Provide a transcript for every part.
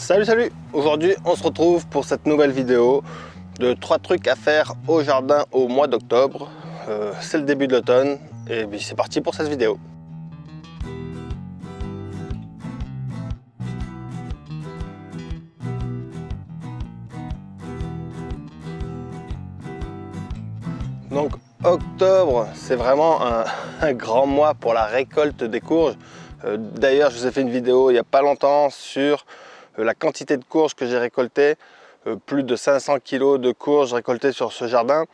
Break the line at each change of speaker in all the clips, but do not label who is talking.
Salut! Aujourd'hui on se retrouve pour cette nouvelle vidéo de 3 trucs à faire au jardin au mois d'octobre. C'est le début de l'automne et puis c'est parti pour cette vidéo. Donc octobre, c'est vraiment un grand mois pour la récolte des courges. D'ailleurs, je vous ai fait une vidéo il n'y a pas longtemps sur la quantité de courges que j'ai récoltées. Plus de 500 kg de courges récoltées sur ce jardin.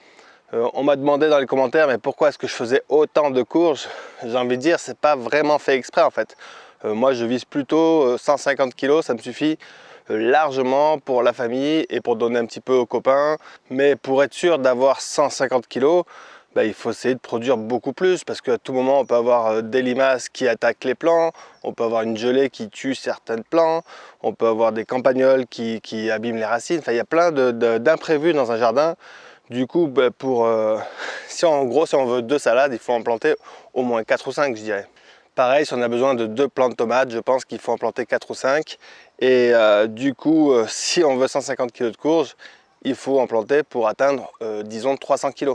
On m'a demandé dans les commentaires, mais pourquoi est-ce que je faisais autant de courges? J'ai envie de dire, c'est pas vraiment fait exprès en fait. Moi, je vise plutôt 150 kg, ça me suffit largement pour la famille et pour donner un petit peu aux copains. Mais pour être sûr d'avoir 150 kg, il faut essayer de produire beaucoup plus parce qu'à tout moment on peut avoir des limaces qui attaquent les plants, on peut avoir une gelée qui tue certains plants, on peut avoir des campagnols qui abîment les racines. Enfin, il y a plein d'imprévus dans un jardin. Du coup, si on veut 2 salades, il faut en planter au moins 4 ou 5, je dirais. Pareil, si on a besoin de 2 plants de tomates, je pense qu'il faut en planter 4 ou 5. Et du coup, si on veut 150 kg de courges, il faut en planter pour atteindre, disons, 300 kg.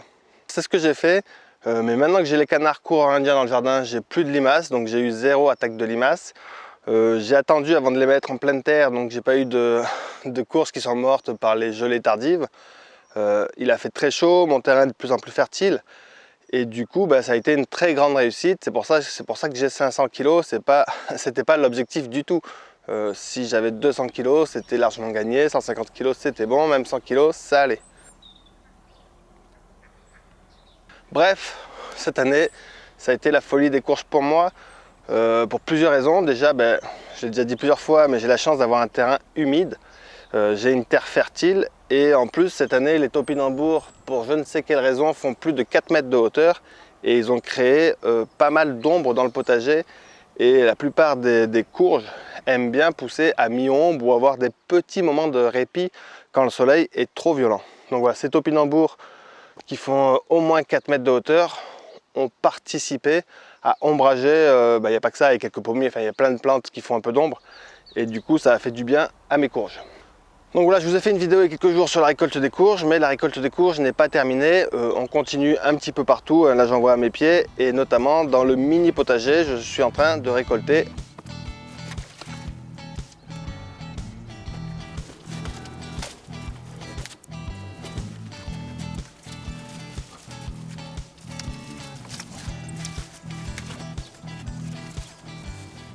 C'est ce que j'ai fait, mais maintenant que j'ai les canards coureurs indiens dans le jardin, j'ai plus de limaces, donc j'ai eu 0 attaque de limaces. J'ai attendu avant de les mettre en pleine terre, donc j'ai pas eu de courges qui sont mortes par les gelées tardives. Il a fait très chaud, mon terrain est de plus en plus fertile. Et du coup, ça a été une très grande réussite. C'est pour ça que j'ai 500 kg. C'était pas l'objectif du tout. Si j'avais 200 kg, c'était largement gagné. 150 kg, c'était bon. Même 100 kg, ça allait. Bref, cette année, ça a été la folie des courges pour moi. Pour plusieurs raisons. Déjà, je l'ai déjà dit plusieurs fois, mais j'ai la chance d'avoir un terrain humide. J'ai une terre fertile et en plus cette année les topinambours, pour je ne sais quelle raison, font plus de 4 mètres de hauteur et ils ont créé pas mal d'ombre dans le potager, et la plupart des courges aiment bien pousser à mi-ombre ou avoir des petits moments de répit quand le soleil est trop violent. Donc voilà, ces topinambours qui font au moins 4 mètres de hauteur ont participé à ombrager, il n'y a pas que ça, il y a quelques pommiers, enfin il y a plein de plantes qui font un peu d'ombre, et du coup ça a fait du bien à mes courges. Donc voilà, je vous ai fait une vidéo il y a quelques jours sur la récolte des courges, mais la récolte des courges n'est pas terminée. On continue un petit peu partout, là j'en vois à mes pieds, et notamment dans le mini potager, je suis en train de récolter.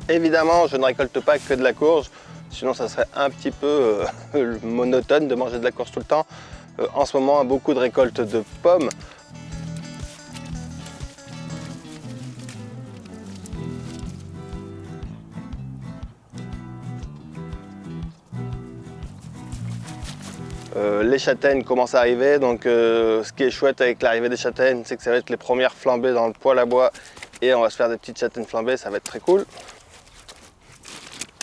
Évidemment, je ne récolte pas que de la courge, sinon ça serait un petit peu monotone de manger de la courge tout le temps. En ce moment, beaucoup de récoltes de pommes. Les châtaignes commencent à arriver, donc ce qui est chouette avec l'arrivée des châtaignes, c'est que ça va être les premières flambées dans le poêle à bois, et on va se faire des petites châtaignes flambées, ça va être très cool.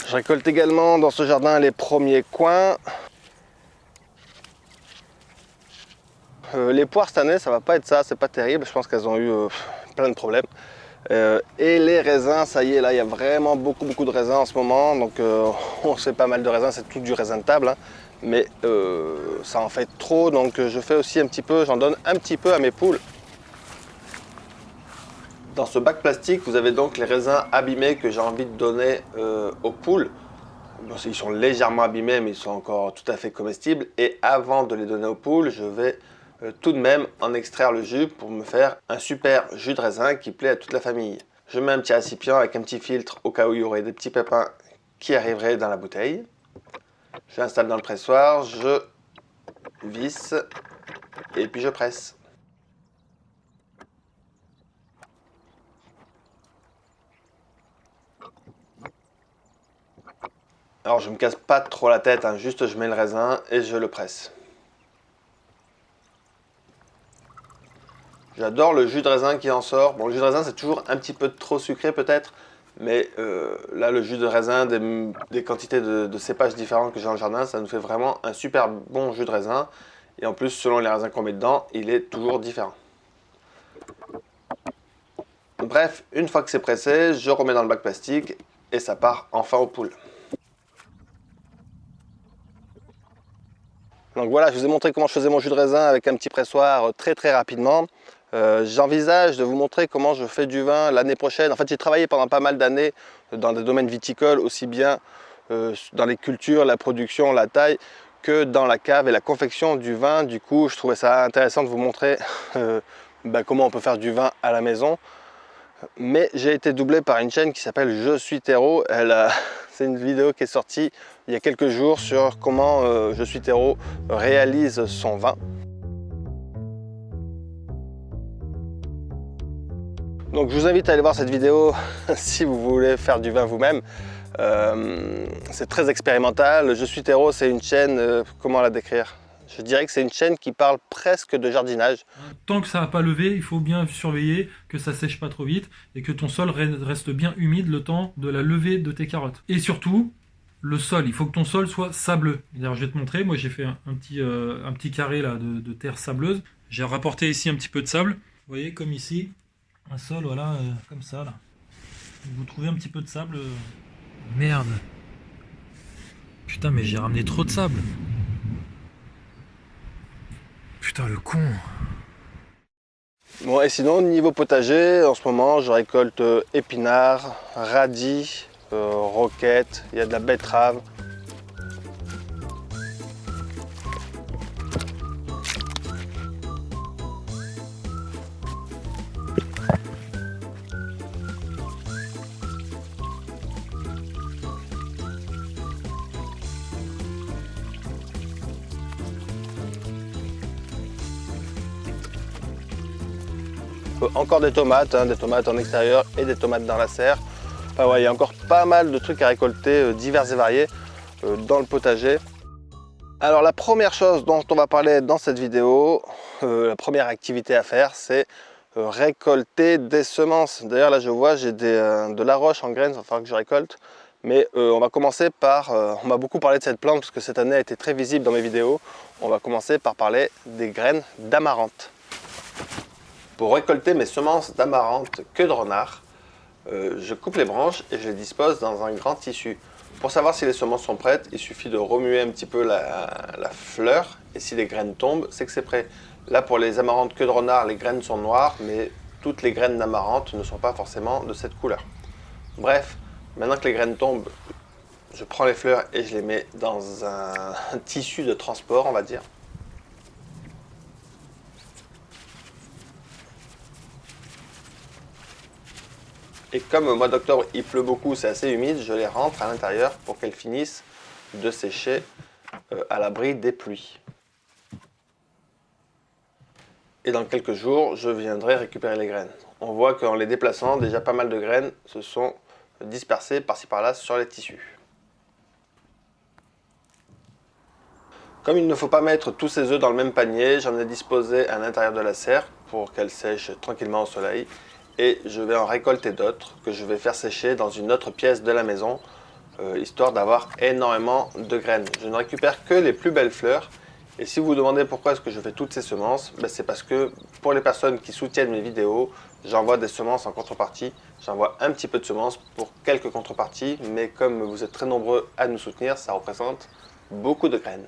Je récolte également dans ce jardin les premiers coings. Les poires cette année, ça va pas être ça, c'est pas terrible, je pense qu'elles ont eu plein de problèmes. Et les raisins, ça y est, là il y a vraiment beaucoup de raisins en ce moment, donc on sait pas mal de raisins, c'est tout du raisin de table, hein, mais ça en fait trop, donc je fais aussi un petit peu, j'en donne un petit peu à mes poules. Dans ce bac plastique, vous avez donc les raisins abîmés que j'ai envie de donner aux poules. Bon, ils sont légèrement abîmés, mais ils sont encore tout à fait comestibles. Et avant de les donner aux poules, je vais tout de même en extraire le jus pour me faire un super jus de raisin qui plaît à toute la famille. Je mets un petit récipient avec un petit filtre au cas où il y aurait des petits pépins qui arriveraient dans la bouteille. Je l'installe dans le pressoir, je visse et puis je presse. Alors je me casse pas trop la tête, hein, juste je mets le raisin et je le presse. J'adore le jus de raisin qui en sort. Bon, le jus de raisin c'est toujours un petit peu trop sucré peut-être, mais là le jus de raisin, des quantités de cépages différents que j'ai dans le jardin, ça nous fait vraiment un super bon jus de raisin. Et en plus, selon les raisins qu'on met dedans, il est toujours différent. Bref, une fois que c'est pressé, je remets dans le bac plastique et ça part enfin aux poules. Donc voilà, je vous ai montré comment je faisais mon jus de raisin avec un petit pressoir très rapidement. J'envisage de vous montrer comment je fais du vin l'année prochaine. En fait, j'ai travaillé pendant pas mal d'années dans des domaines viticoles, aussi bien dans les cultures, la production, la taille, que dans la cave et la confection du vin. Du coup, je trouvais ça intéressant de vous montrer comment on peut faire du vin à la maison. Mais j'ai été doublé par une chaîne qui s'appelle Je suis Terreau. C'est une vidéo qui est sortie il y a quelques jours sur comment Je suis Terreau réalise son vin. Donc je vous invite à aller voir cette vidéo si vous voulez faire du vin vous-même. C'est très expérimental. Je suis Terreau, c'est une chaîne, comment la décrire? Je dirais que c'est une chaîne qui parle presque de jardinage.
Tant que ça n'a pas levé, il faut bien surveiller que ça sèche pas trop vite et que ton sol reste bien humide le temps de la levée de tes carottes. Et surtout, le sol, il faut que ton sol soit sableux. D'ailleurs, je vais te montrer, moi j'ai fait un petit carré là, de terre sableuse. J'ai rapporté ici un petit peu de sable. Vous voyez, comme ici, un sol, voilà, comme ça là. Vous trouvez un petit peu de sable. Merde. Putain, mais j'ai ramené trop de sable. Putain, le con.
Bon, et sinon, niveau potager, en ce moment, je récolte épinards, radis, roquettes, il y a de la betterave. Encore des tomates en extérieur et des tomates dans la serre. Enfin, ouais, il y a encore pas mal de trucs à récolter divers et variés dans le potager. Alors la première chose dont on va parler dans cette vidéo, la première activité à faire, c'est récolter des semences. D'ailleurs là je vois j'ai de la roche en graines, il va falloir que je récolte. Mais on va commencer par, on m'a beaucoup parlé de cette plante parce que cette année a été très visible dans mes vidéos. On va commencer par parler des graines d'amarante. Pour récolter mes semences d'amarante queue de renard, je coupe les branches et je les dispose dans un grand tissu. Pour savoir si les semences sont prêtes, il suffit de remuer un petit peu la fleur et si les graines tombent, c'est que c'est prêt. Là pour les amarantes queue de renard, les graines sont noires, mais toutes les graines d'amarante ne sont pas forcément de cette couleur. Bref, maintenant que les graines tombent, je prends les fleurs et je les mets dans un tissu de transport, on va dire. Et comme au mois d'octobre il pleut beaucoup, c'est assez humide, je les rentre à l'intérieur pour qu'elles finissent de sécher à l'abri des pluies. Et dans quelques jours, je viendrai récupérer les graines. On voit qu'en les déplaçant, déjà pas mal de graines se sont dispersées par-ci par-là sur les tissus. Comme il ne faut pas mettre tous ces œufs dans le même panier, j'en ai disposé à l'intérieur de la serre pour qu'elles sèchent tranquillement au soleil. Et je vais en récolter d'autres que je vais faire sécher dans une autre pièce de la maison, histoire d'avoir énormément de graines. Je ne récupère que les plus belles fleurs. Et si vous vous demandez pourquoi est-ce que je fais toutes ces semences, c'est parce que pour les personnes qui soutiennent mes vidéos, j'envoie des semences en contrepartie. J'envoie un petit peu de semences pour quelques contreparties, mais comme vous êtes très nombreux à nous soutenir, ça représente beaucoup de graines.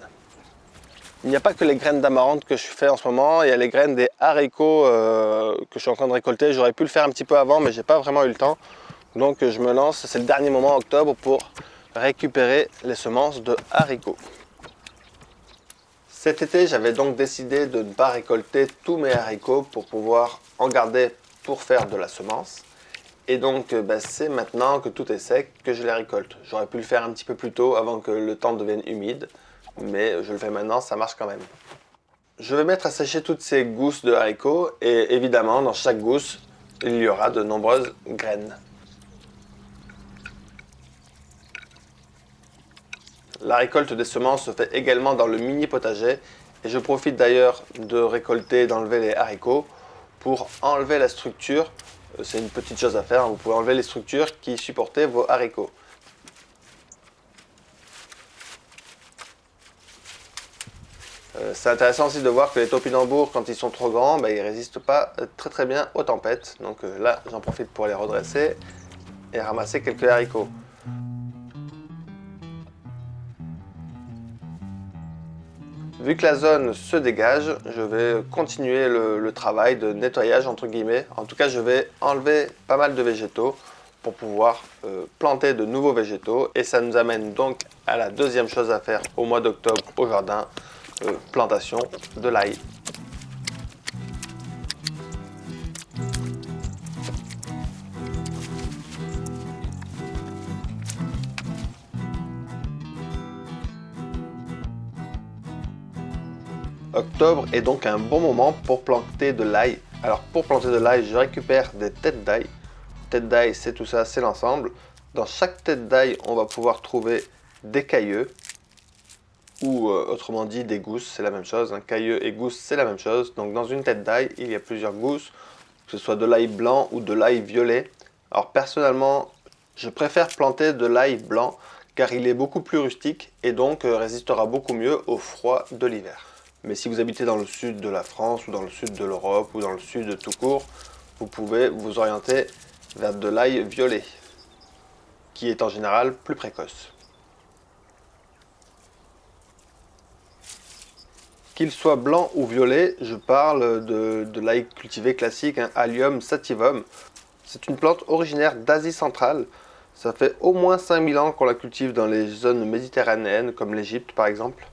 Il n'y a pas que les graines d'amarante que je fais en ce moment, il y a les graines des haricots que je suis en train de récolter. J'aurais pu le faire un petit peu avant, mais j'ai pas vraiment eu le temps. Donc je me lance, c'est le dernier moment en octobre pour récupérer les semences de haricots. Cet été, j'avais donc décidé de ne pas récolter tous mes haricots pour pouvoir en garder pour faire de la semence. Et donc c'est maintenant que tout est sec que je les récolte. J'aurais pu le faire un petit peu plus tôt avant que le temps devienne humide. Mais je le fais maintenant, ça marche quand même. Je vais mettre à sécher toutes ces gousses de haricots et évidemment dans chaque gousse il y aura de nombreuses graines. La récolte des semences se fait également dans le mini potager et je profite d'ailleurs de récolter, d'enlever les haricots pour enlever la structure. C'est une petite chose à faire, vous pouvez enlever les structures qui supportaient vos haricots. C'est intéressant aussi de voir que les topinambours, quand ils sont trop grands, ils ne résistent pas très bien aux tempêtes. Donc là, j'en profite pour les redresser et ramasser quelques haricots. Vu que la zone se dégage, je vais continuer le travail de nettoyage entre guillemets. En tout cas, je vais enlever pas mal de végétaux pour pouvoir planter de nouveaux végétaux. Et ça nous amène donc à la deuxième chose à faire au mois d'octobre au jardin, plantation de l'ail. Octobre est donc un bon moment pour planter de l'ail. Alors pour planter de l'ail, je récupère des têtes d'ail. Tête d'ail, c'est tout ça, c'est l'ensemble. Dans chaque tête d'ail, on va pouvoir trouver des cailleux, ou autrement dit des gousses, c'est la même chose. Cailleux et gousses, c'est la même chose. Donc dans une tête d'ail, il y a plusieurs gousses, que ce soit de l'ail blanc ou de l'ail violet. Alors personnellement, je préfère planter de l'ail blanc, car il est beaucoup plus rustique et donc résistera beaucoup mieux au froid de l'hiver. Mais si vous habitez dans le sud de la France ou dans le sud de l'Europe ou dans le sud tout court, vous pouvez vous orienter vers de l'ail violet, qui est en général plus précoce. Qu'il soit blanc ou violet, je parle de l'ail cultivé classique, Allium sativum. C'est une plante originaire d'Asie centrale. Ça fait au moins 5000 ans qu'on la cultive dans les zones méditerranéennes, comme l'Égypte par exemple.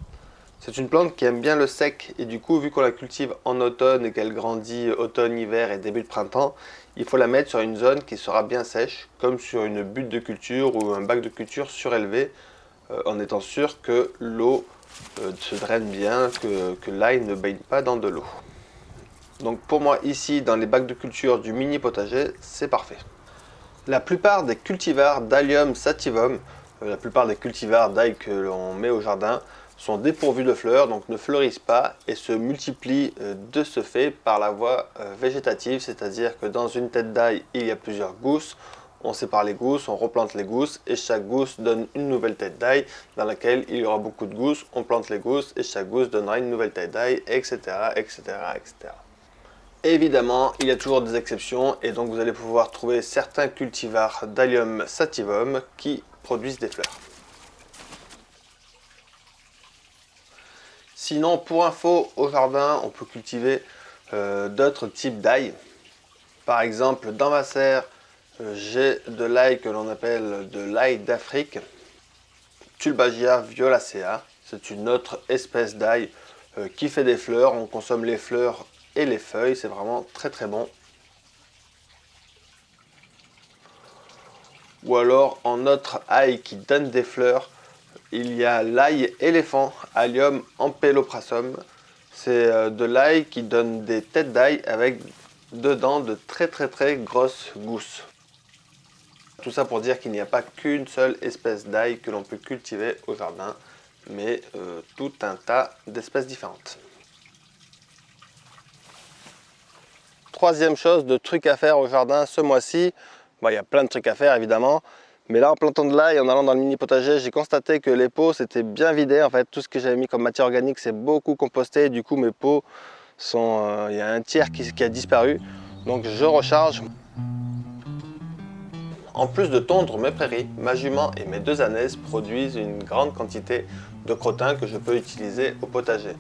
C'est une plante qui aime bien le sec et du coup, vu qu'on la cultive en automne et qu'elle grandit automne, hiver et début de printemps, il faut la mettre sur une zone qui sera bien sèche, comme sur une butte de culture ou un bac de culture surélevé, en étant sûr que l'eau se draine bien, que l'ail ne baigne pas dans de l'eau. Donc pour moi ici, dans les bacs de culture du mini potager, c'est parfait. La plupart des cultivars d'Allium sativum, la plupart des cultivars d'ail que l'on met au jardin, sont dépourvus de fleurs, donc ne fleurissent pas et se multiplient de ce fait par la voie végétative, c'est-à-dire que dans une tête d'ail, il y a plusieurs gousses, on sépare les gousses, on replante les gousses et chaque gousse donne une nouvelle tête d'ail dans laquelle il y aura beaucoup de gousses, on plante les gousses et chaque gousse donnera une nouvelle tête d'ail, etc., etc., etc. Évidemment, il y a toujours des exceptions et donc vous allez pouvoir trouver certains cultivars d'Allium sativum qui produisent des fleurs. Sinon, pour info, au jardin, on peut cultiver d'autres types d'ail. Par exemple, dans ma serre, j'ai de l'ail que l'on appelle de l'ail d'Afrique, Tulbagia violacea. C'est une autre espèce d'ail qui fait des fleurs. On consomme les fleurs et les feuilles, c'est vraiment très très bon. Ou alors, en autre ail qui donne des fleurs, il y a l'ail éléphant, Allium ampeloprasum. C'est de l'ail qui donne des têtes d'ail avec dedans de très grosses gousses. Tout ça pour dire qu'il n'y a pas qu'une seule espèce d'ail que l'on peut cultiver au jardin, mais tout un tas d'espèces différentes. Troisième chose de trucs à faire au jardin ce mois-ci, il y a plein de trucs à faire évidemment. Mais là, en plantant de l'ail, en allant dans le mini potager, j'ai constaté que les pots s'étaient bien vidés. En fait, tout ce que j'avais mis comme matière organique, c'est beaucoup composté. Du coup, mes pots sont, il y a un tiers qui a disparu. Donc, je recharge. En plus de tondre mes prairies, ma jument et mes deux ânesses produisent une grande quantité de crottin que je peux utiliser au potager.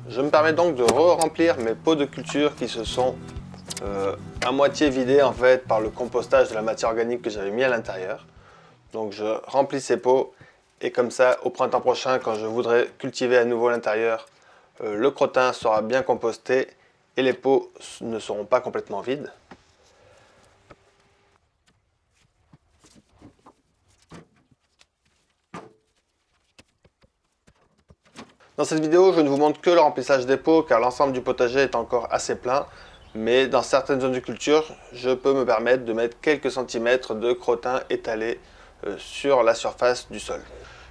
Je me permets donc de re-remplir mes pots de culture qui se sont à moitié vidé en fait par le compostage de la matière organique que j'avais mis à l'intérieur. Donc je remplis ces pots et comme ça au printemps prochain quand je voudrais cultiver à nouveau l'intérieur, le crottin sera bien composté et les pots ne seront pas complètement vides. Dans cette vidéo, je ne vous montre que le remplissage des pots car l'ensemble du potager est encore assez plein. Mais dans certaines zones de culture, je peux me permettre de mettre quelques centimètres de crottin étalé sur la surface du sol.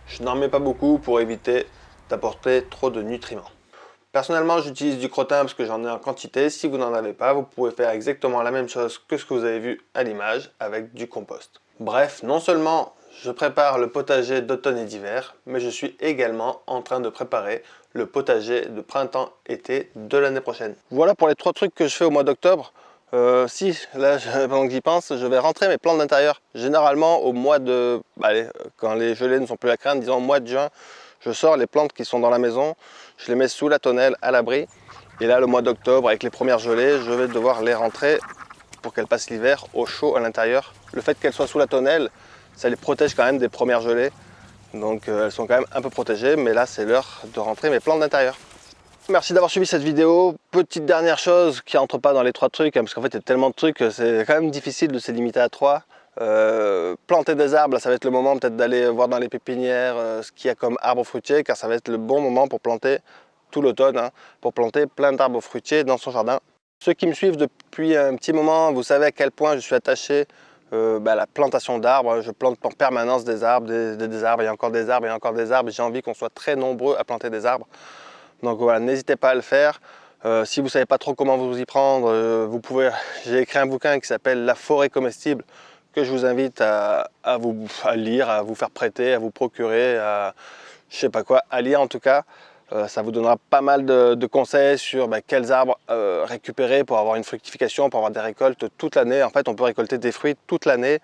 Je n'en mets pas beaucoup pour éviter d'apporter trop de nutriments. Personnellement, j'utilise du crottin parce que j'en ai en quantité. Si vous n'en avez pas, vous pouvez faire exactement la même chose que ce que vous avez vu à l'image avec du compost. Bref, non seulement je prépare le potager d'automne et d'hiver, mais je suis également en train de préparer le potager de printemps-été de l'année prochaine. Voilà pour les 3 trucs que je fais au mois d'octobre. Là, pendant que j'y pense, je vais rentrer mes plantes d'intérieur. Généralement, au mois de... quand les gelées ne sont plus à craindre, disons au mois de juin, Je sors les plantes qui sont dans la maison, je les mets sous la tonnelle à l'abri. Et là, le mois d'octobre, avec les premières gelées, je vais devoir les rentrer pour qu'elles passent l'hiver au chaud à l'intérieur. Le fait qu'elles soient sous la tonnelle, ça les protège quand même des premières gelées. Donc elles sont quand même un peu protégées, mais là c'est l'heure de rentrer mes plantes d'intérieur. Merci d'avoir suivi cette vidéo. Petite dernière chose qui entre pas dans les 3 trucs, hein, parce qu'en fait il y a tellement de trucs, c'est quand même difficile de se limiter à 3. Planter des arbres, là, ça va être le moment peut-être d'aller voir dans les pépinières ce qu'il y a comme arbres fruitiers, car ça va être le bon moment pour planter tout l'automne, hein, pour planter plein d'arbres fruitiers dans son jardin. Ceux qui me suivent depuis un petit moment, vous savez à quel point je suis attaché à la plantation d'arbres. Je plante en permanence des arbres, des arbres, et encore des arbres, et encore des arbres. J'ai envie qu'on soit très nombreux à planter des arbres. Donc voilà, n'hésitez pas à le faire. Si vous ne savez pas trop comment vous y prendre, j'ai écrit un bouquin qui s'appelle La forêt comestible, que je vous invite à lire, à vous faire prêter, à vous procurer, je sais pas quoi, à lire en tout cas. Ça vous donnera pas mal de conseils sur quels arbres récupérer pour avoir une fructification, pour avoir des récoltes toute l'année. En fait, on peut récolter des fruits toute l'année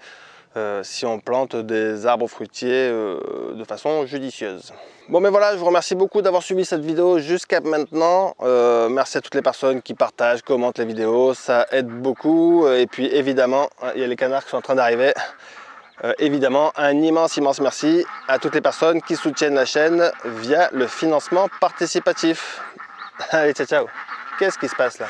si on plante des arbres fruitiers de façon judicieuse. Bon, mais voilà, je vous remercie beaucoup d'avoir suivi cette vidéo jusqu'à maintenant. Merci à toutes les personnes qui partagent, commentent les vidéos, ça aide beaucoup. Et puis évidemment, il y a les canards qui sont en train d'arriver. Évidemment, un immense merci à toutes les personnes qui soutiennent la chaîne via le financement participatif. Allez, ciao, ciao. Qu'est-ce qui se passe là?